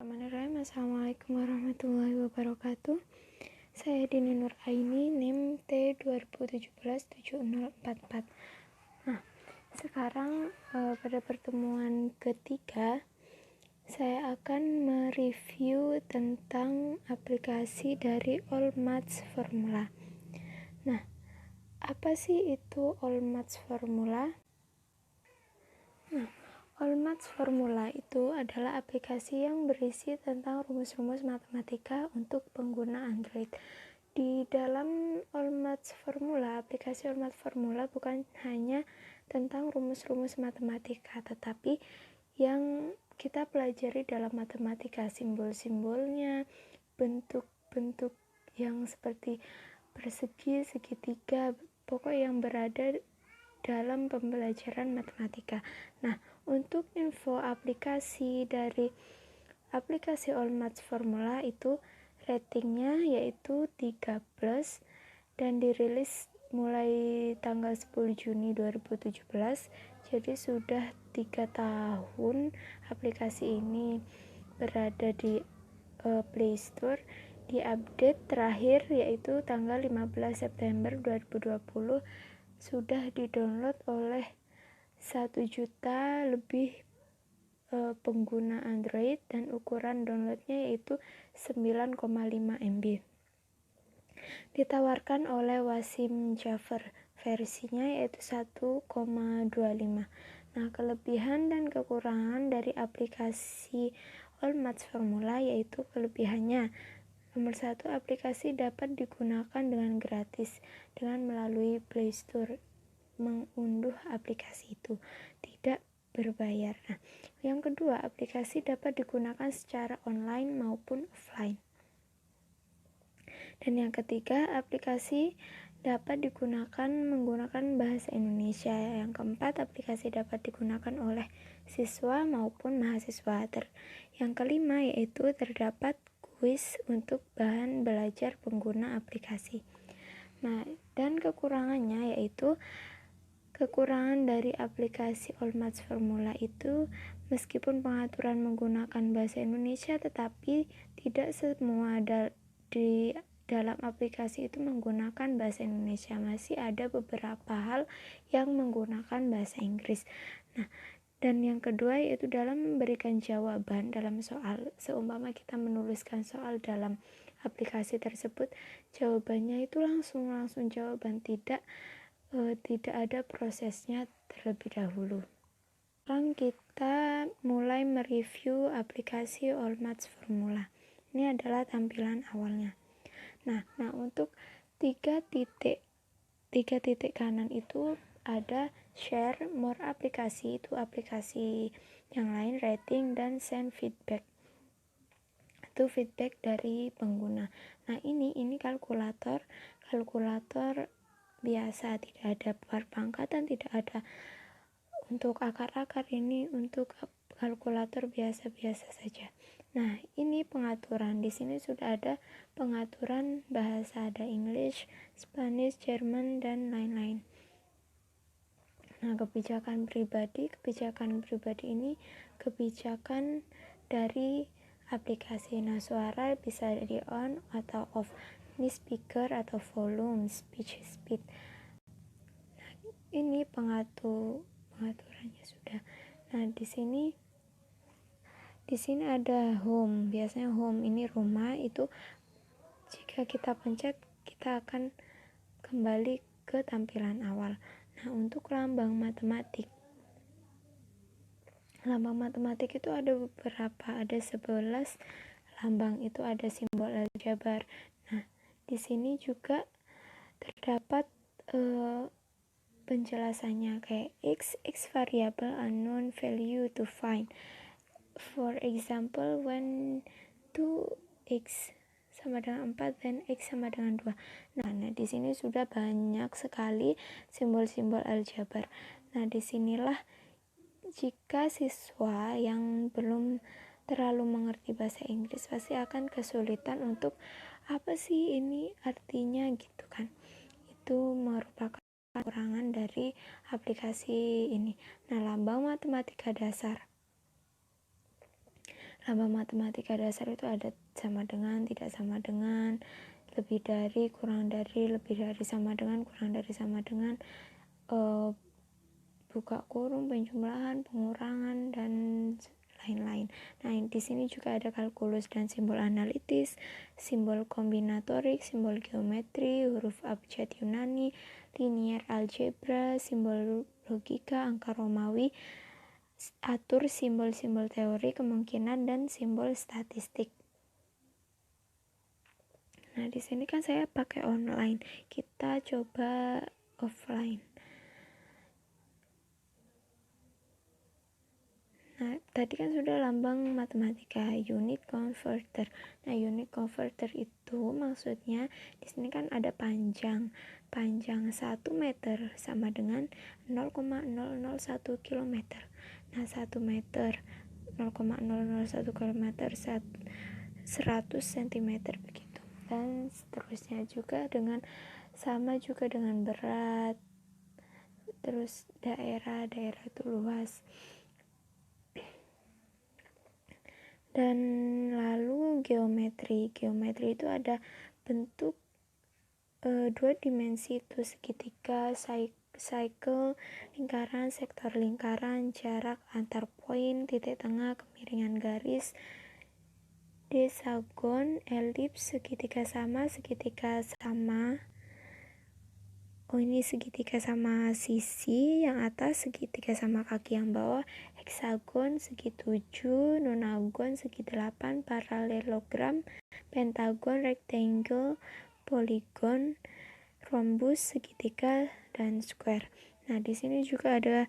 Bismillahirrahmanirrahim. Assalamualaikum warahmatullahi wabarakatuh. Saya Dini Nur Aini, NIM T 2017-7044. Nah, sekarang pada pertemuan ketiga saya akan mereview tentang aplikasi dari All Maths Formula. Nah, apa sih itu All Maths Formula? Nah, All Maths Formula itu adalah aplikasi yang berisi tentang rumus-rumus matematika untuk pengguna Android. Di dalam All Maths Formula, aplikasi All Maths Formula bukan hanya tentang rumus-rumus matematika, tetapi yang kita pelajari dalam matematika, simbol-simbolnya, bentuk-bentuk yang seperti persegi, segitiga, pokok yang berada dalam pembelajaran matematika. Nah, untuk info aplikasi dari aplikasi All Maths Formula itu ratingnya yaitu 3+, dan dirilis mulai tanggal 10 Juni 2017. Jadi sudah 3 tahun aplikasi ini berada di Play Store. Di update terakhir yaitu tanggal 15 September 2020 sudah di-download oleh 1 juta lebih pengguna Android, dan ukuran downloadnya yaitu 9,5 MB. Ditawarkan oleh Wasim Jafar, versinya yaitu 1,25. Nah, kelebihan dan kekurangan dari aplikasi All Maths Formula yaitu kelebihannya. Nomor 1, aplikasi dapat digunakan dengan gratis dengan melalui Play Store. Mengunduh aplikasi itu tidak berbayar. Nah, yang kedua, aplikasi dapat digunakan secara online maupun offline. Dan yang ketiga, aplikasi dapat digunakan menggunakan bahasa Indonesia. Yang keempat, aplikasi dapat digunakan oleh siswa maupun mahasiswa. Yang kelima yaitu terdapat kuis untuk bahan belajar pengguna aplikasi. Nah, dan kekurangannya yaitu kekurangan dari aplikasi All Maths Formula itu meskipun pengaturan menggunakan bahasa Indonesia, tetapi tidak semua di dalam aplikasi itu menggunakan bahasa Indonesia. Masih ada beberapa hal yang menggunakan bahasa Inggris. Nah, dan yang kedua yaitu dalam memberikan jawaban dalam soal. Seumpama kita menuliskan soal dalam aplikasi tersebut, jawabannya itu langsung jawaban, tidak ada prosesnya terlebih dahulu. Sekarang kita mulai mereview aplikasi All Maths Formula. Ini adalah tampilan awalnya. Nah, untuk 3 titik kanan itu ada share, more aplikasi, itu aplikasi yang lain, rating, dan send feedback. Itu feedback dari pengguna. Nah, ini kalkulator biasa, tidak ada pangkatan, tidak ada untuk akar-akar, ini untuk kalkulator biasa-biasa saja. Nah, ini pengaturan. Di sini sudah ada pengaturan bahasa, ada English, Spanish, German, dan lain-lain. Nah, kebijakan pribadi ini kebijakan dari aplikasi. Nah, suara bisa di on atau off. Ini speaker atau volume, speech speed. Nah, ini pengaturannya sudah. Nah, di sini ada home. Biasanya home ini rumah, itu jika kita pencet kita akan kembali ke tampilan awal. Nah, untuk lambang matematik itu ada beberapa, ada 11 lambang, itu ada simbol aljabar. Nah, di sini juga terdapat penjelasannya kayak x variable unknown value to find. For example, when 2x sama dengan 4 dan x sama dengan 2. Nah, di sini sudah banyak sekali simbol-simbol aljabar. Nah, disinilah jika siswa yang belum terlalu mengerti bahasa Inggris pasti akan kesulitan untuk apa sih ini artinya gitu kan. Itu merupakan kekurangan dari aplikasi ini. Nah, lambang matematika dasar. lambang matematika dasar itu ada sama dengan, tidak sama dengan, lebih dari, kurang dari, lebih dari, sama dengan, kurang dari, sama dengan, buka kurung, penjumlahan, pengurangan, dan lain-lain. Nah, di sini juga ada kalkulus dan simbol analitis, simbol kombinatorik, simbol geometri, huruf abjad Yunani, linear algebra, simbol logika, angka Romawi, atur simbol-simbol teori kemungkinan, dan simbol statistik. Nah, di sini kan saya pakai online. Kita coba offline. Nah, tadi kan sudah lambang matematika, unit converter. Nah, unit converter itu maksudnya di sini kan ada panjang 1 meter sama dengan 0,001 km. Nah, 1 meter 0,001 km 100 cm begitu. Dan seterusnya juga sama juga dengan berat. Terus daerah itu luas. Dan lalu geometri itu ada bentuk 2 dimensi, itu segitiga, cycle, lingkaran, sektor lingkaran, jarak antar poin, titik tengah, kemiringan garis, desagon, elips, segitiga sama, ini segitiga sama sisi yang atas, segitiga sama kaki yang bawah, heksagon, segi 7, nonagon, segi 8, paralelogram, pentagon, rectangle, poligon, rhombus, segitiga, dan square. Nah, di sini juga ada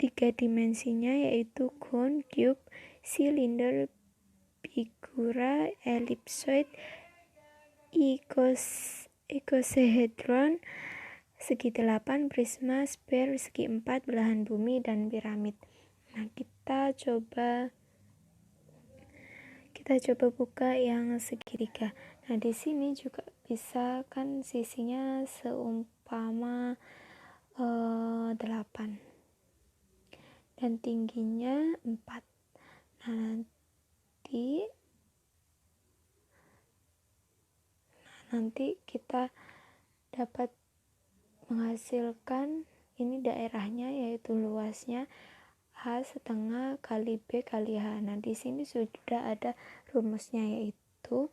3 dimensinya, yaitu cone, cube, silinder, figura, ellipsoid, icosahedron, segi 8, prisma, sphere, segi 4, belahan bumi, dan piramid. Nah, kita coba buka yang segitiga. Nah, di sini juga bisa kan sisinya seumpama 8 dan tingginya 4. Nah, nanti kita dapat menghasilkan ini daerahnya, yaitu luasnya H setengah kali B kali H. Nah, di sini sudah ada rumusnya, yaitu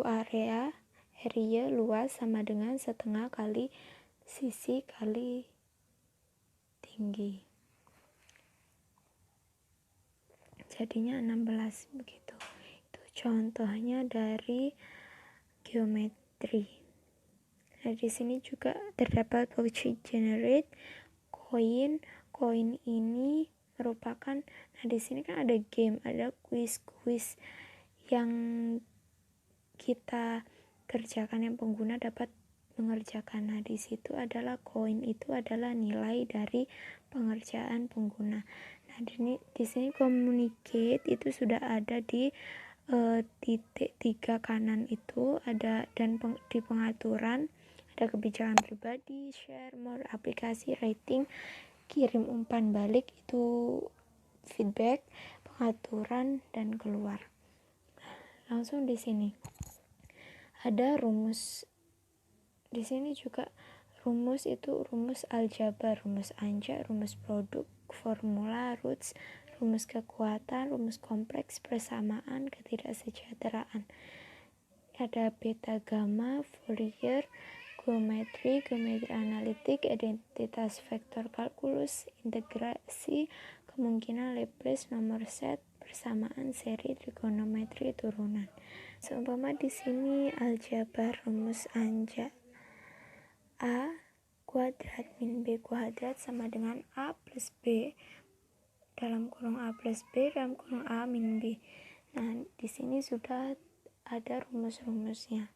area luas sama dengan setengah kali sisi kali tinggi. Jadinya 16 begitu. Itu contohnya dari geometri. Nah, di sini juga terdapat worksheet generate koin ini merupakan, nah di sini kan ada game, ada quiz yang kita kerjakan, yang pengguna dapat mengerjakan. Nah, di situ adalah koin, itu adalah nilai dari pengerjaan pengguna. Nah, di sini communicate itu sudah ada di titik 3 kanan itu ada, dan di pengaturan ada kebijakan pribadi, share, more, aplikasi, rating, kirim umpan balik itu feedback, pengaturan, dan keluar. Langsung di sini ada rumus. Di sini juga rumus itu rumus aljabar, rumus anja, rumus produk, formula, roots, rumus kekuatan, rumus kompleks, persamaan, ketidaksejahteraan. Ada beta gamma, Fourier, geometri analitik, identitas vektor kalkulus, integrasi, kemungkinan Laplace, nomor set, persamaan, seri, trigonometri turunan. Seumpama di sini aljabar, rumus anja A kuadrat min B kuadrat sama dengan A plus B dalam kurung A plus B dalam kurung A min B. Nah, di sini sudah ada rumus-rumusnya.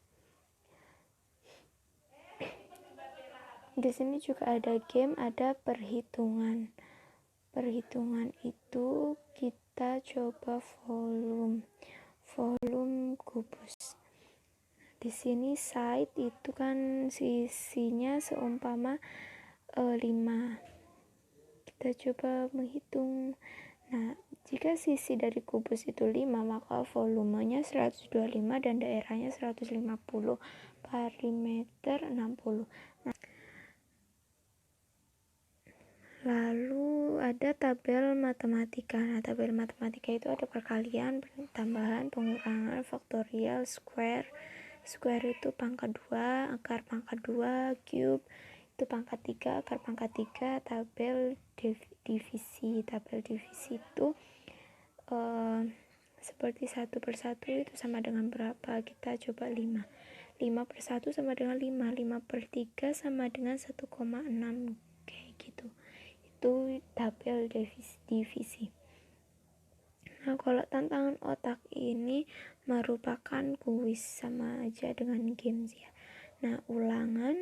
Di sini juga ada game, ada perhitungan. Perhitungan itu kita coba volume kubus. Di sini side itu kan sisinya seumpama 5. Kita coba menghitung. Nah, Jika sisi dari kubus itu 5, maka volumenya 125 dan daerahnya 150, perimeter 60. Lalu ada tabel matematika. Nah, tabel matematika itu ada perkalian, tambahan, pengurangan, faktorial, square. Square itu pangkat 2, akar pangkat 2, cube itu pangkat 3, akar pangkat 3, tabel divisi. Tabel divisi itu seperti 1/1 itu sama dengan berapa? Kita coba 5. 5/1 sama dengan 5. 5/3 sama dengan 1,6. Kayak gitu. Itu tabel divisi. Nah, kalau tantangan otak ini merupakan kuis, sama aja dengan games ya. Nah, ulangan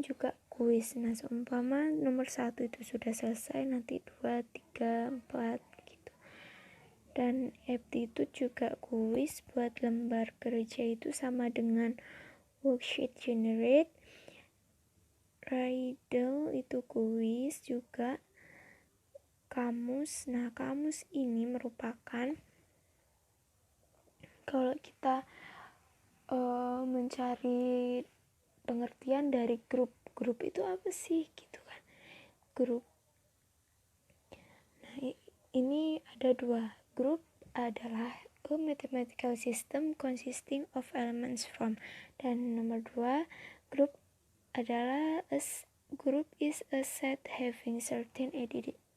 juga kuis. Nah, seumpama nomor 1 itu sudah selesai, nanti 2, 3, 4 gitu. Dan FT itu juga kuis buat lembar kerja itu sama dengan worksheet generate. Riddle itu kuis juga. Kamus. Nah, kamus ini merupakan kalau kita mencari pengertian dari grup itu apa sih gitu kan. Grup. Nah, ini ada 2. Grup adalah a mathematical system consisting of elements from. Dan nomor 2, grup adalah group is a set having certain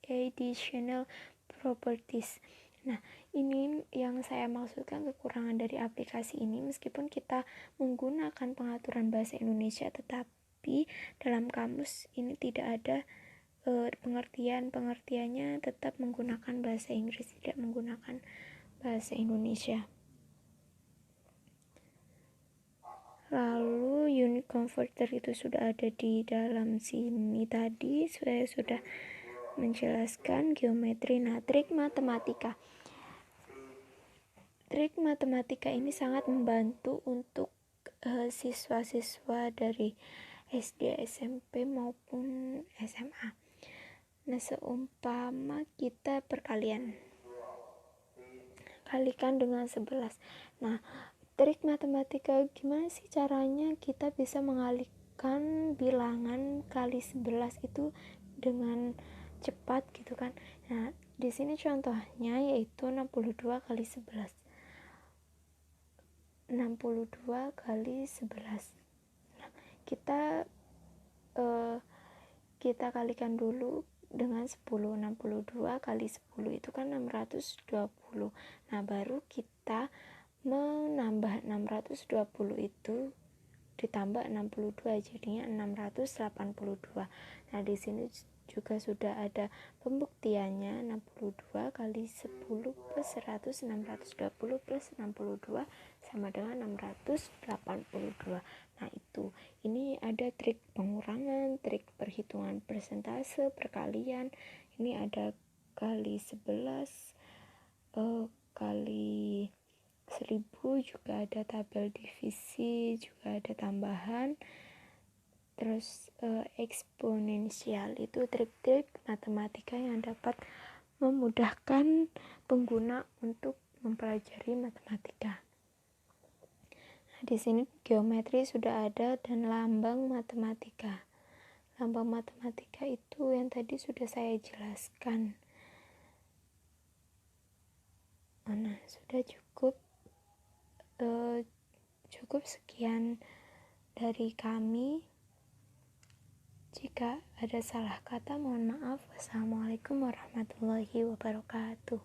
additional properties. Nah, ini yang saya maksudkan kekurangan dari aplikasi ini. Meskipun kita menggunakan pengaturan bahasa Indonesia, tetapi dalam kamus ini tidak ada pengertiannya tetap menggunakan bahasa Inggris, tidak menggunakan bahasa Indonesia. Lalu unit converter itu sudah ada di dalam sini. Tadi saya sudah menjelaskan geometri. Nah, trik matematika. Trik matematika ini sangat membantu untuk siswa-siswa dari SD, SMP maupun SMA. Nah, seumpama kita perkalian, kalikan dengan 11. Nah, trik matematika gimana sih caranya kita bisa mengalihkan bilangan kali 11 itu dengan cepat gitu kan. Nah, di sini contohnya yaitu 62 kali 11. 62 kali 11. Nah, kita kalikan dulu dengan 10. 62 kali 10 itu kan 620. Nah, baru kita menambah 620 itu ditambah 62 jadinya 682. Nah, di sini juga sudah ada pembuktiannya. 62 kali 10 plus 100, 620 plus 62 sama dengan 682. Nah, ini ada trik pengurangan, trik perhitungan persentase, perkalian. Ini ada kali 11, kali 1000, juga ada tabel divisi, juga ada tambahan. Terus eksponensial itu trik-trik matematika yang dapat memudahkan pengguna untuk mempelajari matematika. Nah, di sini geometri sudah ada dan lambang matematika. Lambang matematika itu yang tadi sudah saya jelaskan. Nah, sudah cukup sekian dari kami. Jika ada salah kata, mohon maaf. Wassalamualaikum warahmatullahi wabarakatuh.